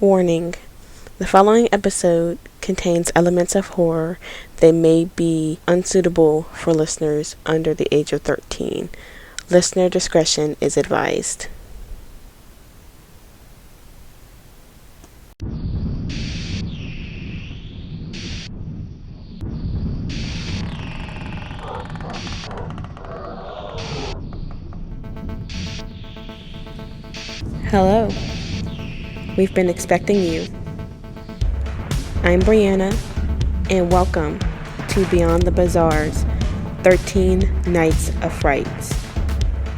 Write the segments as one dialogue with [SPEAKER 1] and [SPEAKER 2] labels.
[SPEAKER 1] Warning: the following episode contains elements of horror that may be unsuitable for listeners under the age of 13. Listener discretion is advised. Hello. We've been expecting you. I'm Brianna, and welcome to Beyond the Bazaar's 13 Nights of Frights.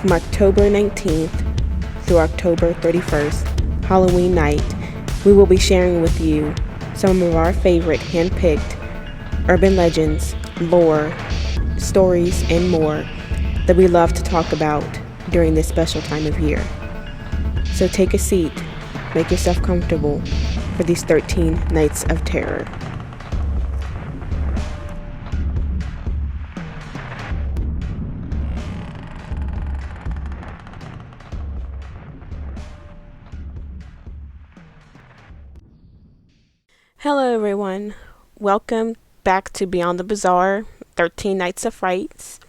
[SPEAKER 1] From October 19th through October 31st, Halloween night, we will be sharing with you some of our favorite hand-picked urban legends, lore, stories, and more that we love to talk about during this special time of year. So take a seat, make yourself comfortable for these 13 nights of terror. Hello everyone, welcome back to Beyond the Bazaar, 13 Nights of Frights.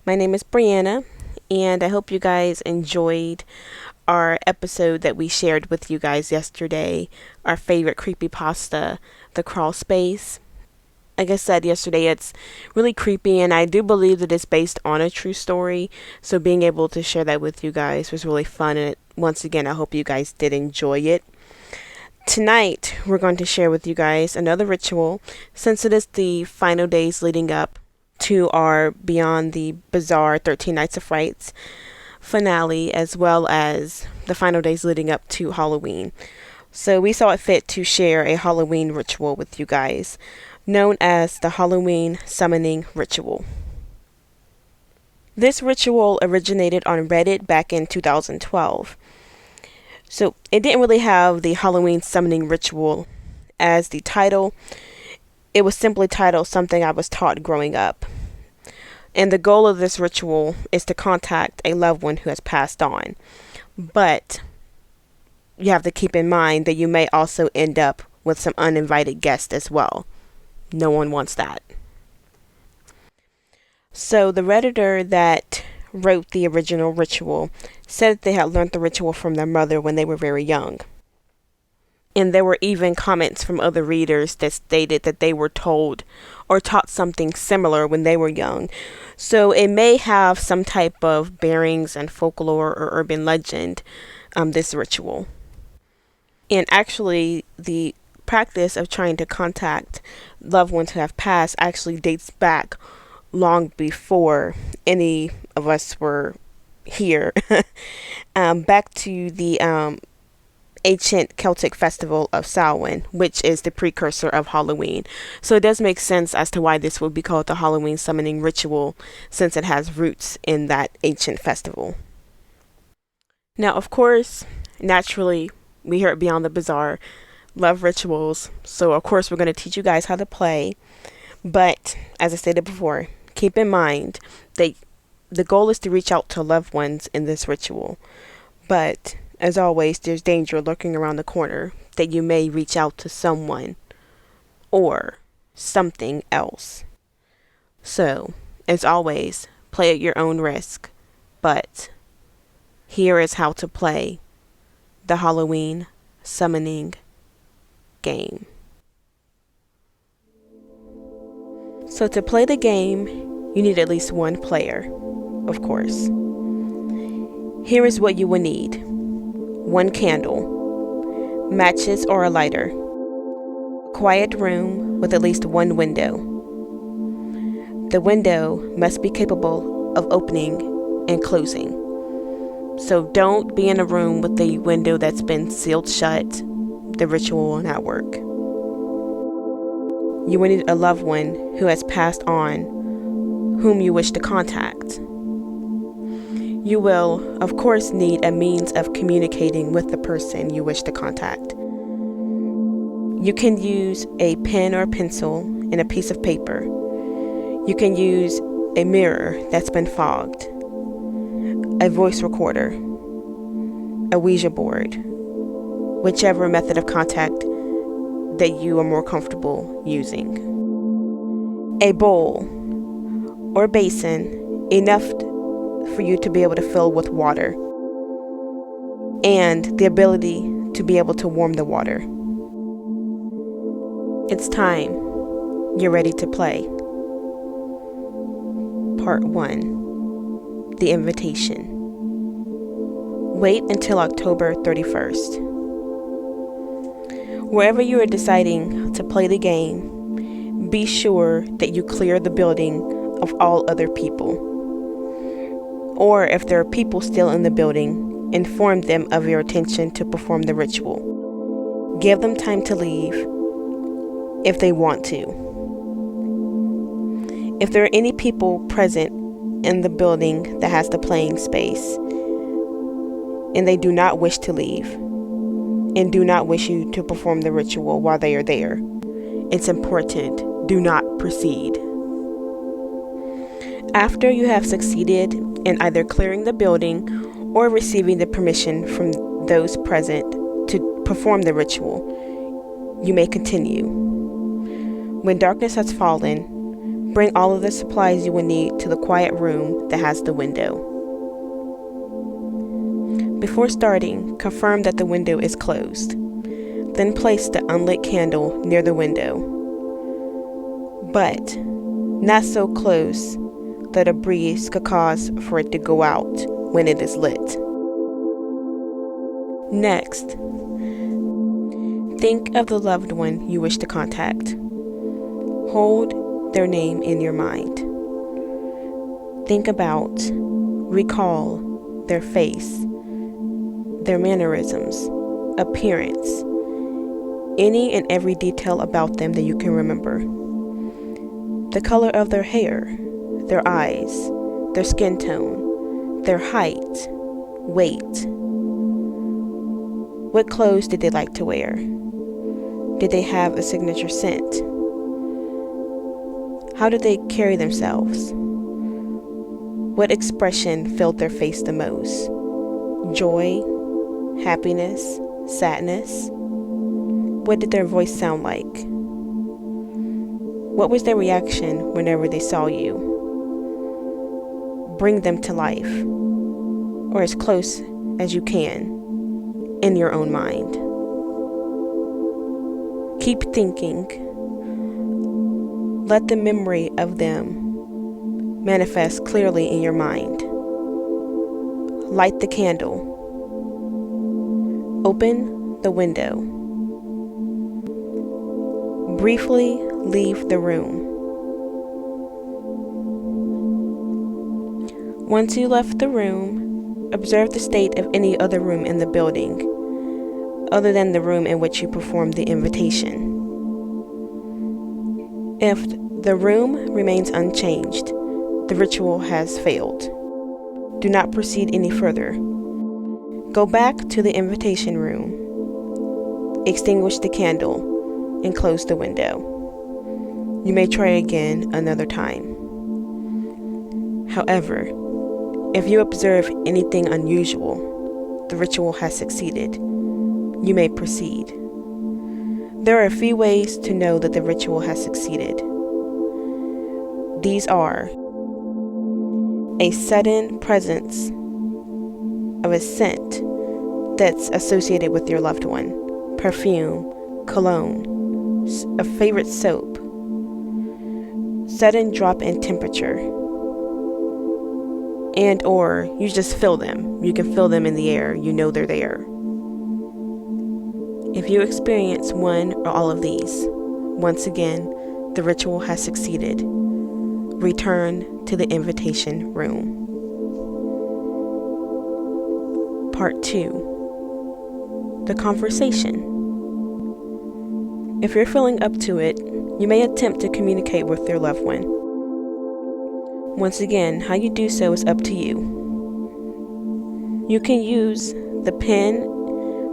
[SPEAKER 1] My name is Brianna, and I hope you guys enjoyed our episode that we shared with you guys yesterday, our favorite creepypasta, The Crawl Space. Like I said yesterday, it's really creepy, and I do believe that it's based on a true story, so being able to share that with you guys was really fun, and once again, I hope you guys did enjoy it. Tonight, we're going to share with you guys another ritual, since it is the final days leading up to our Beyond the Bazaar 13 Nights of Frights finale, as well as the final days leading up to Halloween. So we saw it fit to share a Halloween ritual with you guys, known as the Halloween Summoning Ritual. This ritual originated on Reddit back in 2012. So it didn't really have the Halloween Summoning Ritual as the title. It was simply titled Something I Was Taught Growing Up. And the goal of this ritual is to contact a loved one who has passed on. But you have to keep in mind that you may also end up with some uninvited guests as well. No one wants that. So the Redditor that wrote the original ritual said that they had learned the ritual from their mother when they were very young. And there were even comments from other readers that stated that they were told or taught something similar when they were young. So it may have some type of bearings and folklore or urban legend, this ritual. And actually, the practice of trying to contact loved ones who have passed actually dates back long before any of us were here. Back to the ancient Celtic festival of Samhain, which is the precursor of Halloween. So it does make sense as to why this would be called the Halloween Summoning Ritual, since it has roots in that ancient festival. Now, of course, naturally, we here at Beyond the Bazaar love rituals, so of course we're going to teach you guys how to play. But, as I stated before, keep in mind that the goal is to reach out to loved ones in this ritual. But as always, there's danger lurking around the corner that you may reach out to someone or something else. So, as always, play at your own risk. But here is how to play the Halloween Summoning game. So to play the game, you need at least one player, of course. Here is what you will need. 1 candle, matches or a lighter, a quiet room with at least 1 window. The window must be capable of opening and closing. So don't be in a room with the window that's been sealed shut. The ritual will not work. You will need a loved one who has passed on, whom you wish to contact. You will, of course, need a means of communicating with the person you wish to contact. You can use a pen or pencil and a piece of paper. You can use a mirror that's been fogged, a voice recorder, a Ouija board, whichever method of contact that you are more comfortable using. A bowl or basin enough for you to be able to fill with water, and the ability to be able to warm the water. It's time. You're ready to play. Part 1. The Invitation. Wait until October 31st. Wherever you are deciding to play the game, be sure that you clear the building of all other people. Or if there are people still in the building, inform them of your intention to perform the ritual. Give them time to leave if they want to. If there are any people present in the building that has the playing space, and they do not wish to leave, and do not wish you to perform the ritual while they are there, it's important, do not proceed. After you have succeeded in either clearing the building or receiving the permission from those present to perform the ritual, you may continue. When darkness has fallen, bring all of the supplies you will need to the quiet room that has the window. Before starting, confirm that the window is closed. Then place the unlit candle near the window, but not so close that a breeze could cause for it to go out when it is lit. Next, think of the loved one you wish to contact. Hold their name in your mind. Think about, recall their face, their mannerisms, appearance, any and every detail about them that you can remember. The color of their hair, their eyes, their skin tone, their height, weight. What clothes did they like to wear? Did they have a signature scent? How did they carry themselves? What expression filled their face the most? Joy, happiness, sadness? What did their voice sound like? What was their reaction whenever they saw you? Bring them to life, or as close as you can, in your own mind. Keep thinking. Let the memory of them manifest clearly in your mind. Light the candle. Open the window. Briefly leave the room. Once you left the room, observe the state of any other room in the building, other than the room in which you performed the invitation. If the room remains unchanged, the ritual has failed. Do not proceed any further. Go back to the invitation room, extinguish the candle, and close the window. You may try again another time. However, if you observe anything unusual, the ritual has succeeded. You may proceed. There are a few ways to know that the ritual has succeeded. These are a sudden presence of a scent that's associated with your loved one, perfume, cologne, a favorite soap, sudden drop in temperature, and or you just feel them. You can feel them in the air. You know they're there. If you experience one or all of these, once again, the ritual has succeeded. Return to the invitation room. Part 2. The conversation. If you're feeling up to it, you may attempt to communicate with your loved one. Once again, how you do so is up to you. You can use the pen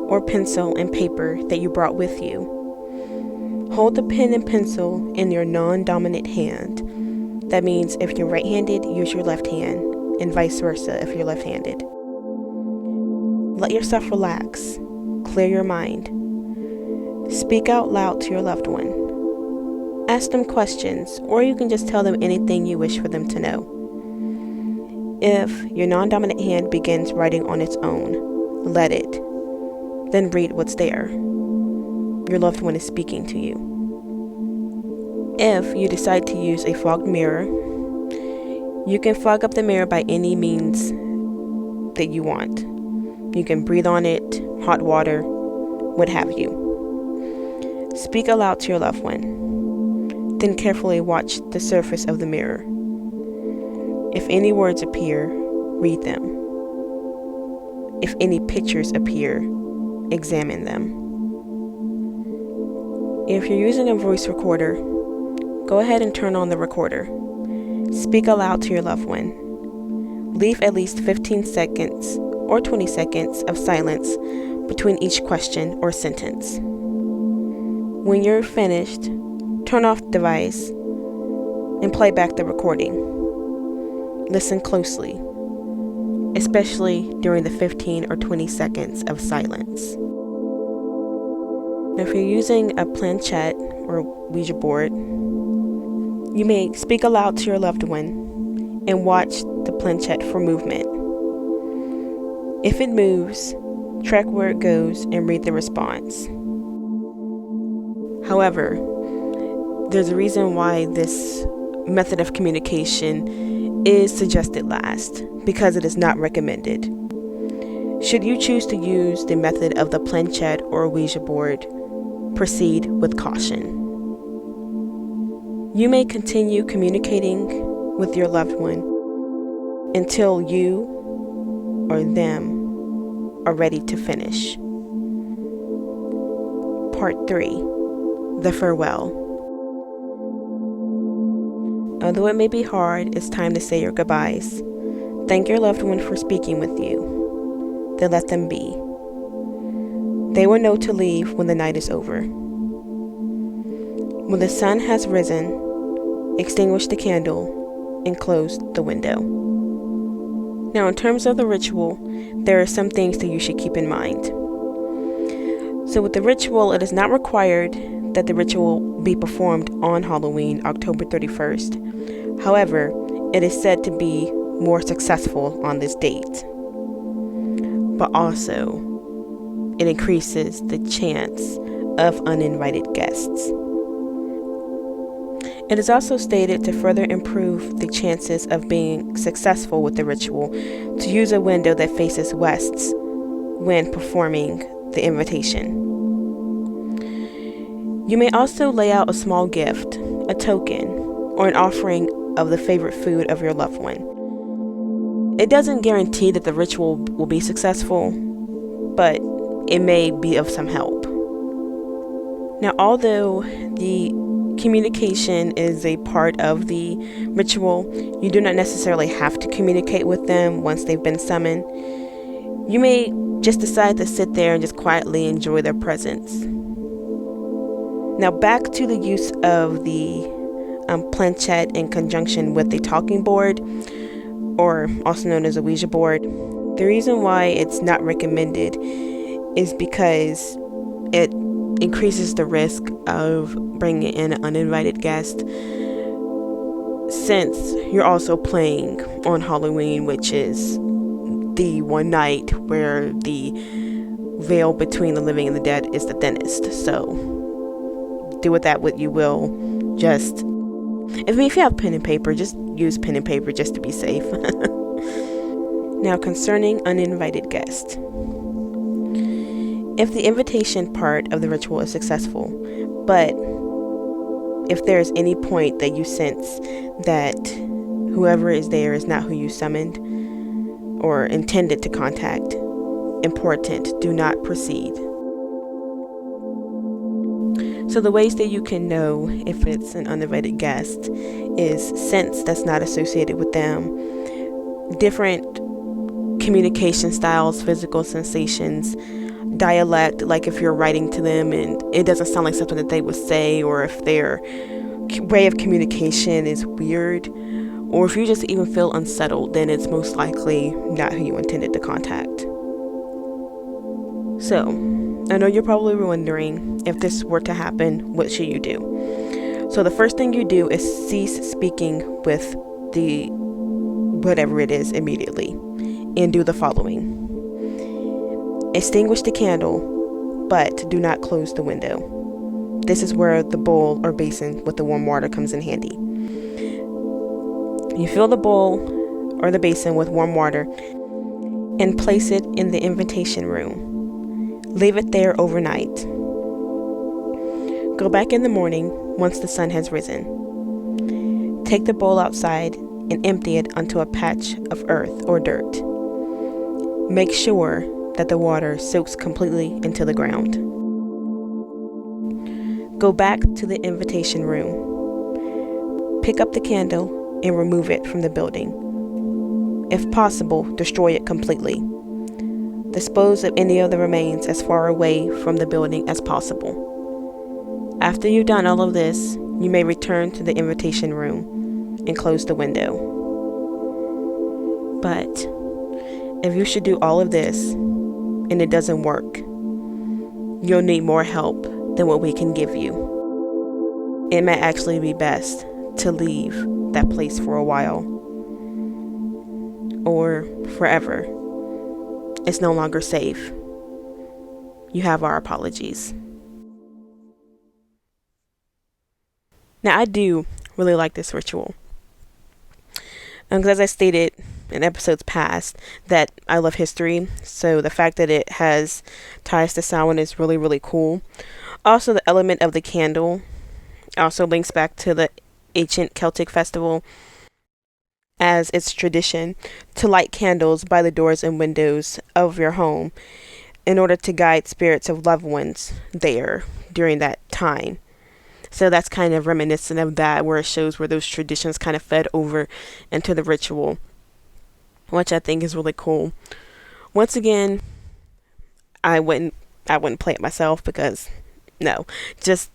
[SPEAKER 1] or pencil and paper that you brought with you. Hold the pen and pencil in your non-dominant hand. That means if you're right-handed, use your left hand, and vice versa if you're left-handed. Let yourself relax. Clear your mind. Speak out loud to your loved one. Ask them questions, or you can just tell them anything you wish for them to know. If your non-dominant hand begins writing on its own, let it. Then read what's there. Your loved one is speaking to you. If you decide to use a fogged mirror, you can fog up the mirror by any means that you want. You can breathe on it, hot water, what have you. Speak aloud to your loved one. Then carefully watch the surface of the mirror. If any words appear, read them. If any pictures appear, examine them. If you're using a voice recorder, go ahead and turn on the recorder. Speak aloud to your loved one. Leave at least 15 seconds or 20 seconds of silence between each question or sentence. When you're finished, turn off the device and play back the recording. Listen closely, especially during the 15 or 20 seconds of silence. Now, if you're using a planchette or Ouija board, you may speak aloud to your loved one and watch the planchette for movement. If it moves, track where it goes and read the response. However, there's a reason why this method of communication is suggested last, because it is not recommended. Should you choose to use the method of the planchette or Ouija board, proceed with caution. You may continue communicating with your loved one until you or them are ready to finish. Part 3. The Farewell. Although it may be hard, it's time to say your goodbyes. Thank your loved one for speaking with you. Then let them be. They will know to leave when the night is over. When the sun has risen, extinguish the candle and close the window. Now, in terms of the ritual, there are some things that you should keep in mind. So with the ritual, it is not required that the ritual be performed on Halloween, October 31st. However, it is said to be more successful on this date. But also, it increases the chance of uninvited guests. It is also stated to further improve the chances of being successful with the ritual to use a window that faces west when performing the invitation. You may also lay out a small gift, a token, or an offering of the favorite food of your loved one. It doesn't guarantee that the ritual will be successful, but it may be of some help. Now, although the communication is a part of the ritual, you do not necessarily have to communicate with them once they've been summoned. You may just decide to sit there and just quietly enjoy their presence. Now, back to the use of the planchette in conjunction with the talking board, or also known as a Ouija board. The reason why it's not recommended is because it increases the risk of bringing in an uninvited guest, since you're also playing on Halloween, which is the one night where the veil between the living and the dead is the thinnest. So do with that what you will. Just if you have pen and paper, just use pen and paper just to be safe. Now, concerning uninvited guests. If the invitation part of the ritual is successful, but if there's any point that you sense that whoever is there is not who you summoned or intended to contact, important, do not proceed. So the ways that you can know if it's an uninvited guest is sense that's not associated with them, different communication styles, physical sensations, dialect, like if you're writing to them and it doesn't sound like something that they would say, or if their way of communication is weird, or if you just even feel unsettled, then it's most likely not who you intended to contact. So, I know you're probably wondering, if this were to happen, what should you do? So the first thing you do is cease speaking with the whatever it is immediately, and do the following. Extinguish the candle, but do not close the window. This is where the bowl or basin with the warm water comes in handy. You fill the bowl or the basin with warm water and place it in the invitation room. Leave it there overnight. Go back in the morning once the sun has risen. Take the bowl outside and empty it onto a patch of earth or dirt. Make sure that the water soaks completely into the ground. Go back to the invitation room. Pick up the candle and remove it from the building. If possible, destroy it completely. Dispose of any of the remains as far away from the building as possible. After you've done all of this, you may return to the invitation room and close the window. But if you should do all of this and it doesn't work, you'll need more help than what we can give you. It may actually be best to leave that place for a while or forever. It's no longer safe. You have our apologies. Now, I do really like this ritual. Because as I stated in episodes past, that I love history. So the fact that it has ties to Samhain is really, really cool. Also, the element of the candle also links back to the ancient Celtic festival, as its tradition to light candles by the doors and windows of your home in order to guide spirits of loved ones there during that time. So that's kind of reminiscent of that, where it shows where those traditions kind of fed over into the ritual, which I think is really cool. Once again, I wouldn't play it myself, because no, just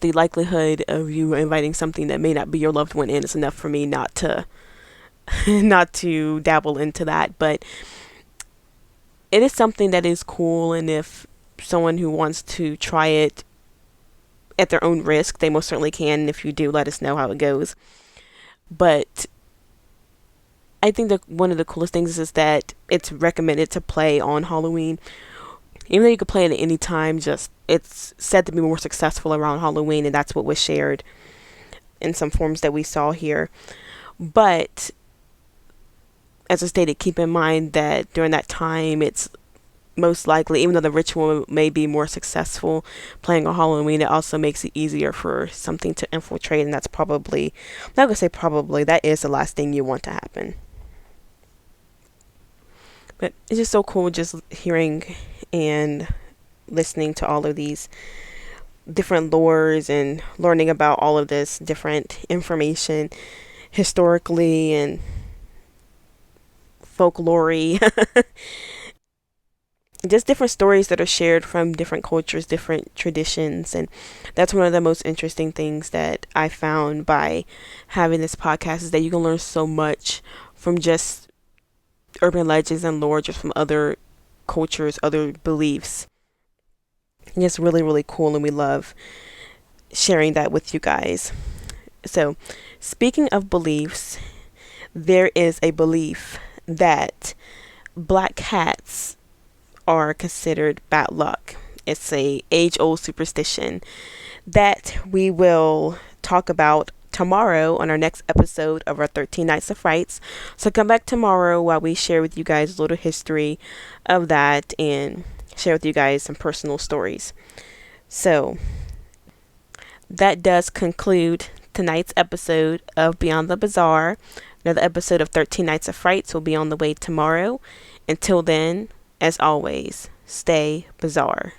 [SPEAKER 1] the likelihood of you inviting something that may not be your loved one in is enough for me not to dabble into that. But it is something that is cool, and if someone who wants to try it at their own risk, they most certainly can. And if you do, let us know how it goes. But I think that one of the coolest things is that it's recommended to play on Halloween. Even though you could play it at any time, just it's said to be more successful around Halloween, and that's what was shared in some forms that we saw here. But as I stated, keep in mind that during that time, it's most likely, even though the ritual may be more successful playing on Halloween, it also makes it easier for something to infiltrate, and that's probably, I'm not gonna say probably, that is the last thing you want to happen. But it's just so cool just hearing and listening to all of these different lores and learning about all of this different information historically and folklore just different stories that are shared from different cultures, different traditions. And that's one of the most interesting things that I found by having this podcast, is that you can learn so much from just urban legends and lore, just from other cultures, other beliefs. And it's really, really cool, and we love sharing that with you guys. So, speaking of beliefs, there is a belief that black cats are considered bad luck. It's a age-old superstition that we will talk about tomorrow on our next episode of our 13 Nights of Frights. So come back tomorrow while we share with you guys a little history of that and share with you guys some personal stories. So that does conclude tonight's episode of Beyond the Bizarre. Another episode of 13 Nights of Frights will be on the way tomorrow. Until then, as always, stay bizarre.